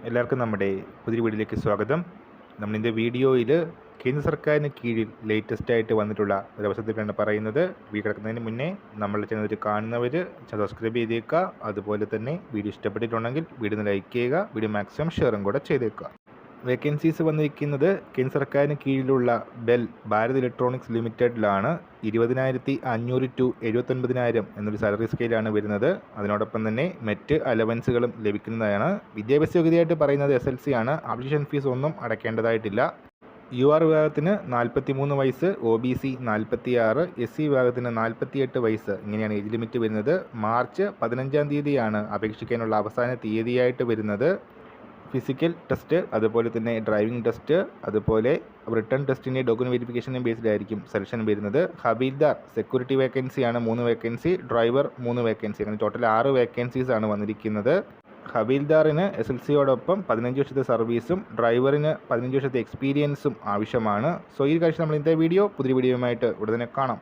എല്ലാവർക്കും നമ്മുടെ പുതിയ വീഡിയോയിലേക്ക് സ്വാഗതം. നമ്മളിൻ്റെ വീഡിയോയിൽ കേന്ദ്ര സർക്കാരിന് കീഴിൽ ലേറ്റസ്റ്റ് ആയിട്ട് വന്നിട്ടുള്ള ഒരു അവസരത്തിലാണ് പറയുന്നത്. വീഡിയോ കിടക്കുന്നതിന് മുന്നേ നമ്മുടെ ചാനൽ കാണുന്നവർ സബ്സ്ക്രൈബ് ചെയ്തേക്കുക. അതുപോലെ തന്നെ വീഡിയോ ഇഷ്ടപ്പെട്ടിട്ടുണ്ടെങ്കിൽ വീഡിയോ ലൈക്ക് ചെയ്യുക. വീഡിയോ മാക്സിമം ഷെയറും കൂടെ ചെയ്തേക്കുക. വേക്കൻസീസ് വന്നിരിക്കുന്നത് കേന്ദ്ര സർക്കാരിന് കീഴിലുള്ള ബെൽ ഭാരത് ഇലക്ട്രോണിക്സ് ലിമിറ്റഡിലാണ്. 20,500 ടു 79,000 എന്നൊരു സാലറി സ്കെയിലാണ് വരുന്നത്. അതിനോടൊപ്പം തന്നെ മറ്റ് അലവൻസുകളും ലഭിക്കുന്നതാണ്. വിദ്യാഭ്യാസ യോഗ്യതയായിട്ട് പറയുന്നത് SLC ആണ്. ആപ്ലിക്കേഷൻ ഫീസ് ഒന്നും അടയ്ക്കേണ്ടതായിട്ടില്ല. UR വിഭാഗത്തിന് 43 വയസ്സ്, OBC 46, SC വിഭാഗത്തിന് 48 വയസ്സ്. ഇങ്ങനെയാണ് ഏജ് ലിമിറ്റ് വരുന്നത്. മാർച്ച് 15-ാം തീയതിയാണ് അപേക്ഷിക്കാനുള്ള അവസാന തീയതിയായിട്ട് വരുന്നത്. ഫിസിക്കൽ ടെസ്റ്റ്, അതുപോലെ തന്നെ ഡ്രൈവിംഗ് ടെസ്റ്റ്, അതുപോലെ റിട്ടേൺ ടെസ്റ്റിൻ്റെ ഡോക്യുമെൻറ്റ് വെരിഫിക്കേഷനും ബേസ്ഡായിരിക്കും സെലക്ഷൻ വരുന്നത്. ഹബീൽദാർ സെക്യൂരിറ്റി വേക്കൻസിയാണ് 3 വേക്കൻസി, ഡ്രൈവർ 3 വേക്കൻസി, അങ്ങനെ ടോട്ടൽ 6 വേക്കൻസീസ് ആണ് വന്നിരിക്കുന്നത്. ഹബീൽദാറിന് SLCയോടൊപ്പം 15 വർഷത്തെ സർവീസും ഡ്രൈവറിന് 15 വർഷത്തെ എക്സ്പീരിയൻസും ആവശ്യമാണ്. സോ ഈ കാഴ്ച നമ്മൾ ഇന്നത്തെ പുതിയ വീഡിയോയുമായിട്ട് ഉടനെ കാണാം.